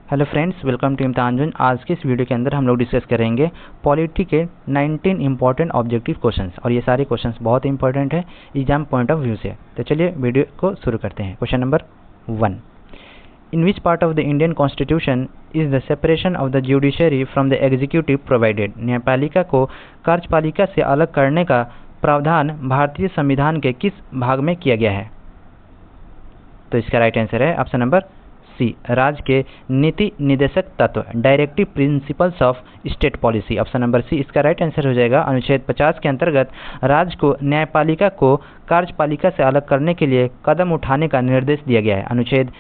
Hello friends, welcome to इम्तिहान। आज के इस वीडियो के अंदर हम लोग डिस्कस करेंगे पॉलिटी के 19 इंपॉर्टेंट ऑब्जेक्टिव क्वेश्चंस, और ये सारे क्वेश्चंस बहुत इंपॉर्टेंट है एग्जाम पॉइंट ऑफ व्यू से। तो चलिए वीडियो को शुरू करते हैं। Question number 1, in which part of the Indian constitution is the separation of the judiciary from the executive provided? न्यायपालिका को कार्यपालिका से अलग करने का प्रावधान भारतीय संविधान के किस भाग में किया गया है? तो इसका राइट आंसर है ऑप्शन नंबर सी, राज्य के नीति निर्देशक तत्व, directive principles of state policy. Option number C इसका राइट आंसर हो जाएगा। अनुच्छेद 50 के अंतर्गत राज्य को न्यायपालिका को कार्यपालिका से अलग करने के लिए कदम उठाने का निर्देश दिया गया है। अनुच्छेद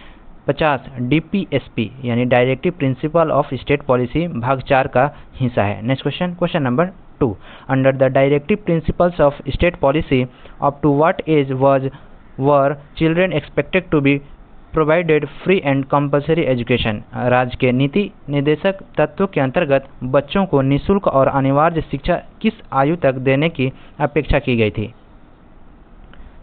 50 डीपीएसपी यानी directive principle of state policy भाग 4 का हिस्सा है। Next question, question number 2, under the directive principles of state policy up to what age were children expected to be provided free and compulsory education? राज्य के नीति निर्देशक तत्वों के अंतर्गत बच्चों को निःशुल्क और अनिवार्य शिक्षा किस आयु तक देने की अपेक्षा की गई थी?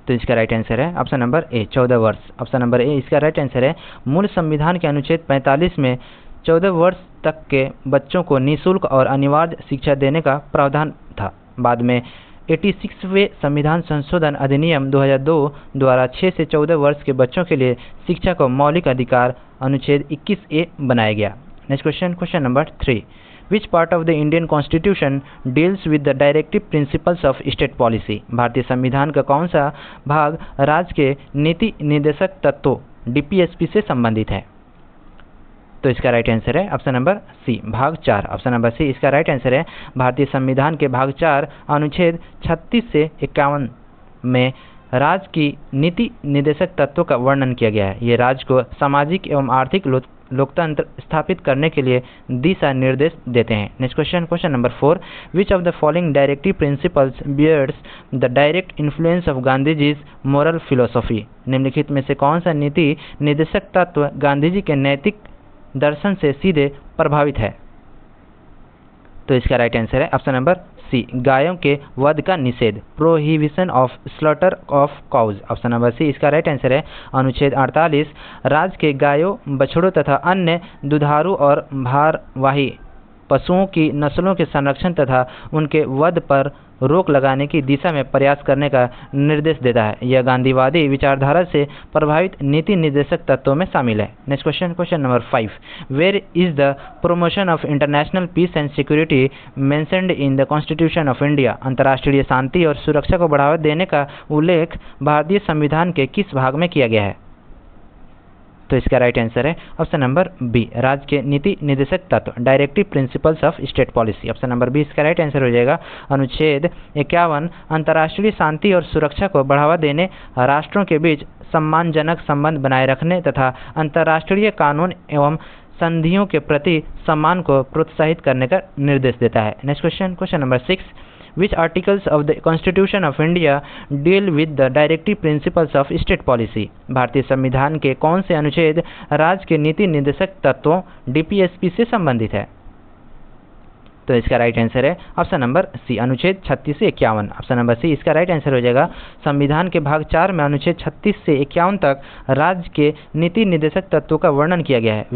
तो इसका राइट आंसर है ऑप्शन नंबर ए, 14 वर्ष। ऑप्शन नंबर ए इसका राइट आंसर है। मूल संविधान के अनुच्छेद 45 में 14 वर्ष तक के बच्चों को निःशुल्क और अनिवार्य शिक्षा देने का प्रावधान था। बाद में 86वें संविधान संशोधन अधिनियम 2002 द्वारा 6 से 14 वर्ष के बच्चों के लिए शिक्षा को मौलिक अधिकार अनुच्छेद 21A बनाया गया। Next question, question number 3, which part of the Indian constitution deals with the directive principles of state policy? भारतीय संविधान का कौन सा भाग राज्य के नीति निर्देशक तत्वों डीपीएसपी से संबंधित है? तो इसका राइट आंसर है ऑप्शन नंबर सी, भाग 4। ऑप्शन नंबर सी इसका राइट आंसर है। भारतीय संविधान के भाग 4 अनुच्छेद 36 से 51 में राज्य की नीति निर्देशक तत्वों का वर्णन किया गया है। ये राज्य को सामाजिक एवं आर्थिक लोकतंत्र स्थापित करने के लिए दिशा निर्देश देते हैं। Next question, question number 4, which of the following directive principles bears the direct influence of Gandhiji's moral philosophy? निम्नलिखित में से कौन सा नीति निर्देशक तत्व गांधी जी के नैतिक दर्शन से सीधे प्रभावित है? तो इसका राइट आंसर है ऑप्शन नंबर सी, गायों के वध का निषेध, prohibition of slaughter of cows. Option number C इसका राइट आंसर है। अनुच्छेद 48 राज्य के गायों, बछड़ों तथा अन्य दुधारू और भारवाही पशुओं की नस्लों के संरक्षण तथा उनके वध पर रोक लगाने की दिशा में प्रयास करने का निर्देश देता है। यह गांधीवादी विचारधारा से प्रभावित नीति निर्देशक तत्वों में शामिल है। Next question, question number 5, where is the promotion of international peace and security mentioned in the constitution of India? अंतर्राष्ट्रीय शांति और सुरक्षा को बढ़ावा देने का उल्लेख भारतीय संविधान के किस भाग में किया गया है? तो इसका राइट आंसर है ऑप्शन नंबर बी, राज्य के नीति निर्देशक तत्व, directive principles of state policy. Option number B इसका राइट आंसर हो जाएगा। अनुच्छेद 51 अंतर्राष्ट्रीय शांति और सुरक्षा को बढ़ावा देने, राष्ट्रों के बीच सम्मानजनक संबंध बनाए रखने तथा अंतर्राष्ट्रीय कानून एवं संधियों के प्रति सम्मान को प्रोत्साहित करने का निर्देश देता है। Next question, question number 6, which articles of the Constitution of India deal with the directive principles of state policy? भारतीय संविधान के कौन से अनुच्छेद राज्य के नीति निर्देशक तत्वों डीपीएसपी से संबंधित है? तो इसका राइट आंसर है ऑप्शन नंबर सी, अनुच्छेद 36 से 51। ऑप्शन नंबर सी इसका राइट आंसर हो जाएगा। संविधान के भाग 4 में अनुच्छेद 36 से 51 तक राज्य के नीति निर्देशक तत्वों का वर्णन किया गया है।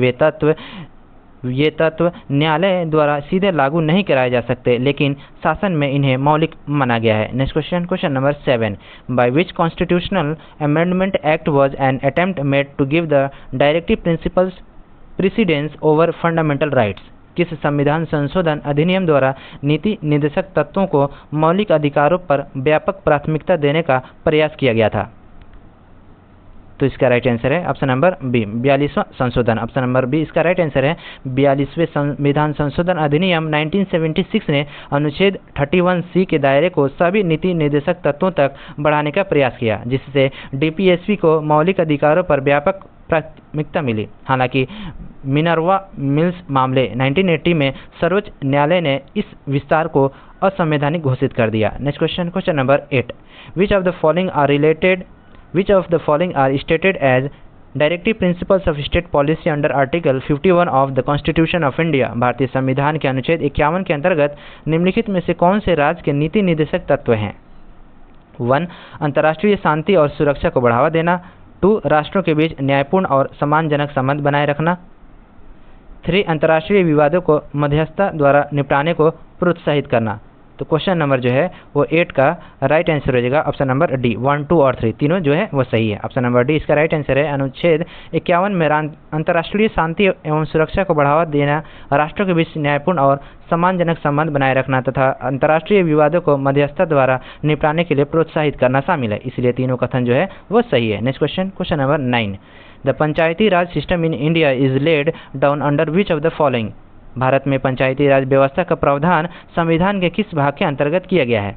ये तत्व न्यायालय द्वारा सीधे लागू नहीं कराए जा सकते, लेकिन शासन में इन्हें मौलिक माना गया है। Next question, question number 7, by which constitutional amendment act was an attempt made to give the directive principles precedence over fundamental rights? किस संविधान संशोधन अधिनियम द्वारा नीति निर्देशक तत्वों को मौलिक अधिकारों पर व्यापक प्राथमिकता देने का प्रयास किया गया था? तो इसका राइट आंसर है ऑप्शन नंबर बी, 42वां संशोधन। ऑप्शन नंबर बी इसका राइट आंसर है। 42वें संविधान संशोधन अधिनियम 1976 ने अनुच्छेद 31C के दायरे को सभी नीति निर्देशक तत्वों तक बढ़ाने का प्रयास किया, जिससे डीपीएसपी को मौलिक अधिकारों पर व्यापक प्राथमिकता मिली। हालांकि मिनर्वा मिल्स मामले 1980 में सर्वोच्च न्यायालय ने इस विस्तार को असंवैधानिक घोषित कर दिया। Next question, question number 8, which of the following are stated as directive principles of state policy under article 51 of the constitution of India? भारतीय संविधान के अनुच्छेद 51 के अंतर्गत निम्नलिखित में से कौन से राज्य के नीति निर्देशक तत्व हैं? 1, अंतर्राष्ट्रीय शांति और सुरक्षा को बढ़ावा देना। 2, राष्ट्रों के बीच न्यायपूर्ण और सम्मानजनक संबंध बनाए रखना। 3 अंतर्राष्ट्रीय विवादों को मध्यस्थता द्वारा निपटाने को प्रोत्साहित करना। तो क्वेश्चन नंबर जो है वो 8 का राइट आंसर हो जाएगा ऑप्शन नंबर डी। 1, 2 और 3 तीनों जो है वो सही है। ऑप्शन नंबर डी इसका राइट आंसर है। अनुच्छेद 51 में अंतर्राष्ट्रीय शांति एवं सुरक्षा को बढ़ावा देना, राष्ट्रों के बीच न्यायपूर्ण और सम्मानजनक संबंध बनाए रखना तथा अंतर्राष्ट्रीय विवादों को मध्यस्थता द्वारा निपटाने के लिए प्रोत्साहित करना शामिल है। इसलिए तीनों कथन जो है वो सही है। Next question, question number 9। The Panchayati Raj system in India is laid down under which of the following. Bharat में पंचायती राज व्यवस्था का प्रावधान संविधान के किस भाग के अंतर्गत किया गया है?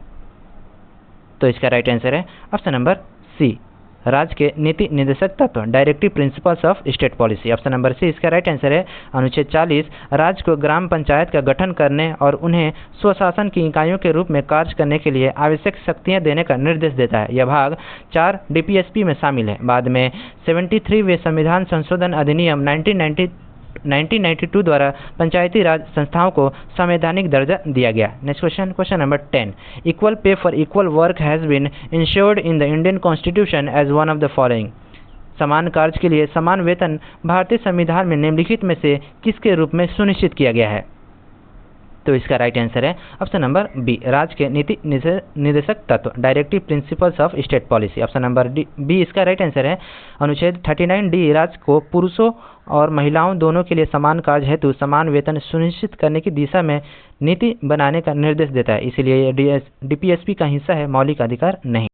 तो इसका राइट आंसर है ऑप्शन नंबर सी, राज्य के नीति निर्देशक तत्व, directive principles of state policy. Option number C इसका राइट आंसर है। अनुच्छेद 40 राज्य को ग्राम पंचायत का गठन करने और उन्हें स्वशासन की इकाइयों के रूप में कार्य करने के लिए आवश्यक शक्तियां देने का निर्देश देता है। यह भाग 4 डीपीएसपी में शामिल है। बाद में 73वें संविधान संशोधन अधिनियम 1992 द्वारा पंचायती राज संस्थाओं को संवैधानिक दर्जा दिया गया। Next question, question number 10। Equal pay for equal work has been ensured in the Indian constitution as one of the following. समान कार्य के लिए समान वेतन भारतीय संविधान में निम्नलिखित में से किसके रूप में सुनिश्चित किया गया है? तो इसका राइट आंसर है ऑप्शन नंबर बी, राज्य के नीति निर्देशक तत्व, directive principles of state policy. Option number B इसका राइट आंसर है। अनुच्छेद 39 डी राज्य को पुरुषों और महिलाओं दोनों के लिए समान कार्य हेतु समान वेतन सुनिश्चित करने की दिशा में नीति बनाने का निर्देश देता है। इसलिए यह डीपीएसपी का हिस्सा है, मौलिक अधिकार नहीं।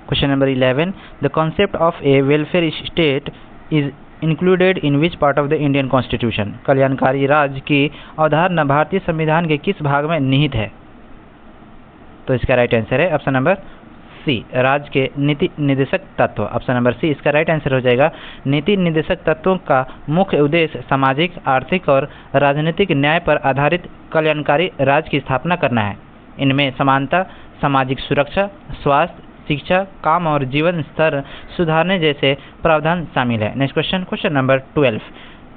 Question number 11। The concept of A welfare state is included in which part of the Indian constitution. कल्याणकारी राज्य की अवधारणा भारतीय संविधान के किस भाग में निहित है? तो इसका राइट आंसर है ऑप्शन नंबर सी, राज्य के नीति निर्देशक तत्व। ऑप्शन नंबर सी इसका राइट आंसर हो जाएगा। नीति निर्देशक तत्वों का मुख्य उद्देश्य सामाजिक, आर्थिक और राजनीतिक न्याय पर आधारित कल्याणकारी राज्य की स्थापना करना है। इनमें समानता, सामाजिक सुरक्षा, स्वास्थ्य, शिक्षा, काम और जीवन स्तर सुधारने जैसे प्रावधान शामिल है। Next question, question number 12।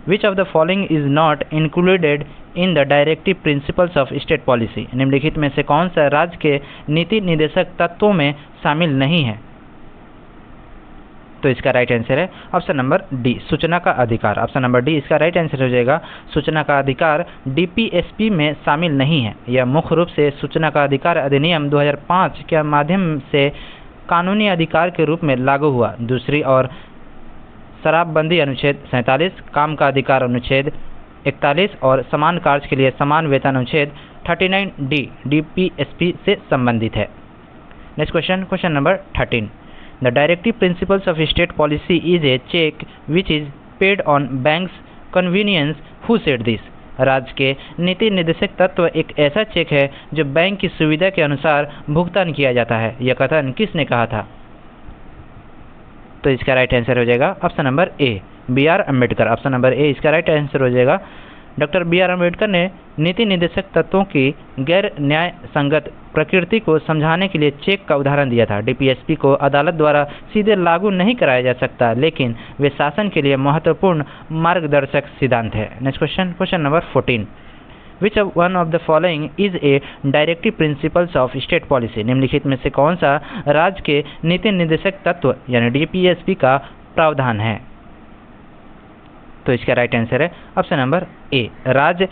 Which of the following is not included in the directive principles of state policy. निम्नलिखित में से कौन सा राज्य के नीति निर्देशक तत्वों में शामिल नहीं है? तो इसका राइट आंसर है ऑप्शन नंबर डी, सूचना का अधिकार। ऑप्शन नंबर डी इसका राइट आंसर हो जाएगा। सूचना का अधिकार डीपीएसपी में शामिल नहीं है। यह मुख्य रूप से सूचना का अधिकार अधिनियम 2005 के माध्यम से कानूनी अधिकार के रूप में लागू हुआ। दूसरी ओर शराबबंदी अनुच्छेद 47, काम का अधिकार अनुच्छेद 41 और समान कार्य के लिए समान वेतन अनुच्छेद 39 डी डीपीएसपी से संबंधित है। Next question, question number 13। The directive principles of state policy is a cheque which is paid on bank's convenience. Who said this. राज्य के नीति निर्देशक तत्व एक ऐसा चेक है जो बैंक की सुविधा के अनुसार भुगतान किया जाता है। यह कथन किसने कहा था? तो इसका राइट आंसर हो जाएगा option number A, B R. Ambedkar. Option number A इसका राइट आंसर हो जाएगा। Doctor B R. अम्बेडकर ने नीति निर्देशक तत्वों की गैर न्याय संगत प्रकृति को समझाने के लिए चेक का उदाहरण दिया था। डीपीएसपी को अदालत द्वारा सीधे लागू नहीं कराया जा सकता, लेकिन वे शासन के लिए महत्वपूर्ण मार्गदर्शक सिद्धांत है। Next question, question number 14। Which one of the following is a directive principles of state policy. निम्नलिखित में से कौन सा राज्य के नीति निर्देशक तत्व यानी डीपीएसपी का प्रावधान है? तो इसका राइट आंसर है ऑप्शन नंबर ए, राज्य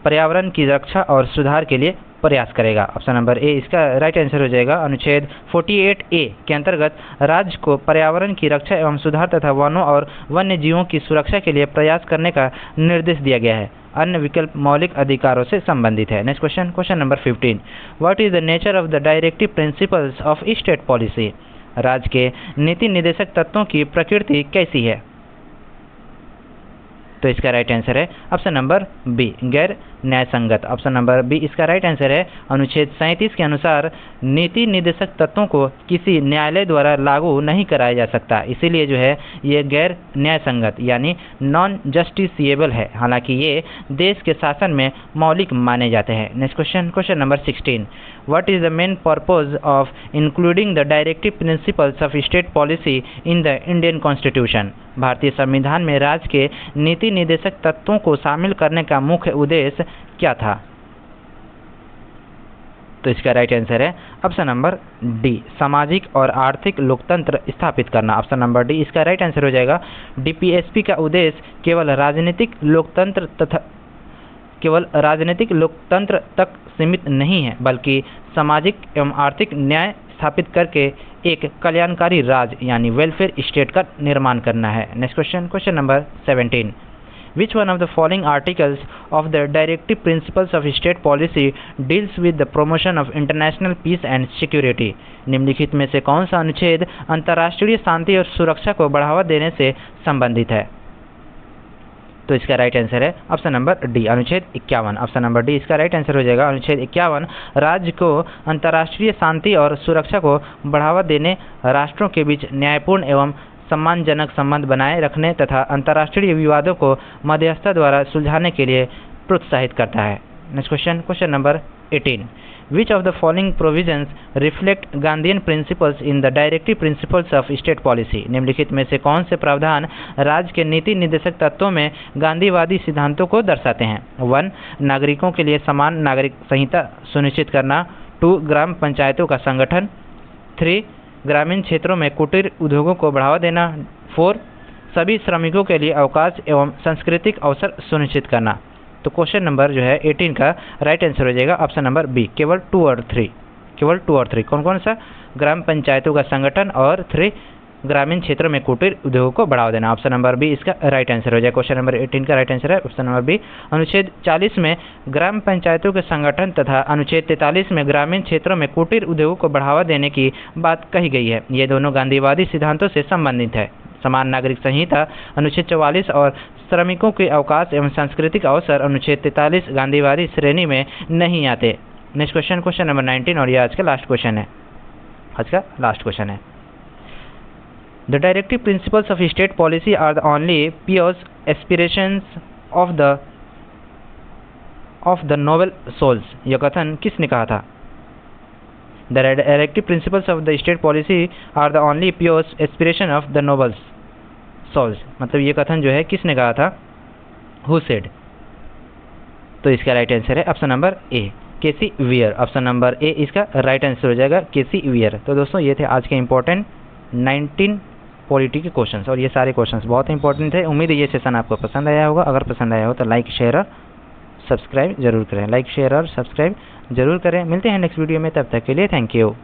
पर्यावरण की रक्षा और सुधार के लिए प्रयास करेगा। ऑप्शन नंबर ए इसका राइट आंसर हो जाएगा। अनुच्छेद 48A के अंतर्गत राज्य को पर्यावरण की रक्षा एवं सुधार तथा वनों और वन्य जीवों की सुरक्षा के लिए प्रयास करने का निर्देश दिया गया है। अन्य विकल्प मौलिक अधिकारों से संबंधित है। Next question, question number 15। What is the nature of the directive principles of state policy. राज्य के नीति निर्देशक तत्वों की प्रकृति कैसी है? तो इसका राइट आंसर है ऑप्शन नंबर बी, गैर न्याय संगत। ऑप्शन नंबर बी इसका राइट आंसर है। अनुच्छेद 37 के अनुसार नीति निर्देशक तत्वों को किसी न्यायालय द्वारा लागू नहीं कराया जा सकता, इसीलिए जो है ये गैर न्याय संगत यानी नॉन जस्टिसिएबल है। हालांकि ये देश के शासन में मौलिक माने जाते हैं। Next question, question number 16। What is the main purpose of including the directive principles of state policy in the Indian constitution. भारतीय संविधान में राज्य के नीति निर्देशक तत्वों को शामिल करने का मुख्य उद्देश्य क्या था? तो इसका राइट आंसर है ऑप्शन नंबर डी, सामाजिक और आर्थिक लोकतंत्र स्थापित करना। ऑप्शन नंबर डी इसका राइट आंसर हो जाएगा। डीपीएसपी का उद्देश्य केवल राजनीतिक लोकतंत्र तक सीमित नहीं है, बल्कि सामाजिक एवं आर्थिक न्याय स्थापित करके एक कल्याणकारी राज्य यानी वेलफेयर स्टेट का निर्माण करना है। Next question number 17। Which one of the following articles of the Directive Principles of State Policy deals with the promotion of international peace and security? निम्नलिखित में से कौन सा अनुच्छेद अंतर्राष्ट्रीय शांति और सुरक्षा को बढ़ावा देने से संबंधित है? तो इसका राइट आंसर है ऑप्शन नंबर डी, अनुच्छेद 51। ऑप्शन नंबर डी इसका राइट आंसर हो जाएगा। अनुच्छेद 51 राज्य को अंतर्राष्ट्रीय शांति और सुरक्षा को बढ़ावा देने, राष्ट्रों के बीच न्यायपूर्ण एवं सम्मानजनक संबंध बनाए रखने तथा अंतर्राष्ट्रीय विवादों को मध्यस्थता द्वारा सुलझाने के लिए प्रोत्साहित करता है। Next question number 18। Which of the following provisions reflect Gandhian principles in the Directive Principles of State Policy? निम्नलिखित में से कौन से प्रावधान राज्य के नीति निर्देशक तत्वों में गांधीवादी सिद्धांतों को दर्शाते हैं? 1. नागरिकों के लिए समान नागरिक संहिता सुनिश्चित करना। 2. ग्राम पंचायतों का संगठन। 3. ग्रामीण क्षेत्रों में कुटीर उद्योगों को बढ़ावा देना। 4. सभी श्रमिकों के लिए अवकाश एवं सांस्कृतिक अवसर सुनिश्चित करना। तो क्वेश्चन नंबर जो है 18 का राइट आंसर हो जाएगा ऑप्शन नंबर बी, केवल 2 और 3। केवल 2 और 3 कौन कौन सा? ग्राम पंचायतों का संगठन और 3 ग्रामीण क्षेत्रों में कुटीर उद्योगों को बढ़ावा देना। ऑप्शन नंबर बी इसका राइट आंसर हो जाएगा। क्वेश्चन नंबर 18 का राइट आंसर है ऑप्शन नंबर बी। अनुच्छेद 40 में ग्राम पंचायतों के संगठन तथा अनुच्छेद 43 में ग्रामीण क्षेत्रों में कुटीर उद्योगों को बढ़ावा देने की बात कही गई है। ये दोनों गांधीवादी सिद्धांतों से संबंधित है। समान नागरिक संहिता अनुच्छेद 44 और श्रमिकों के अवकाश एवं सांस्कृतिक अवसर अनुच्छेद 43 गांधीवादी श्रेणी में नहीं आते। नेक्स्ट क्वेश्चन नंबर 19 और ये आज का लास्ट क्वेश्चन है। The directive principles of state policy are the only pious aspirations of the noble souls। यह कथन किसने कहा था? The directive principles of the state policy are the only pious aspiration of the noble souls। मतलब ये कथन जो है किसने कहा था? Who said? तो इसका राइट आंसर है option number A, K C Wheare. Option number A इसका राइट आंसर हो जाएगा, केसी वियर। तो दोस्तों ये थे आज के इंपॉर्टेंट 19 पॉलिटी के क्वेश्चंस और ये सारे क्वेश्चंस बहुत इंपॉर्टेंट थे। उम्मीद है ये सेशन आपको पसंद आया होगा। अगर पसंद आया हो तो लाइक शेयर और सब्सक्राइब जरूर करें। मिलते हैं नेक्स्ट वीडियो में, तब तक के लिए थैंक यू।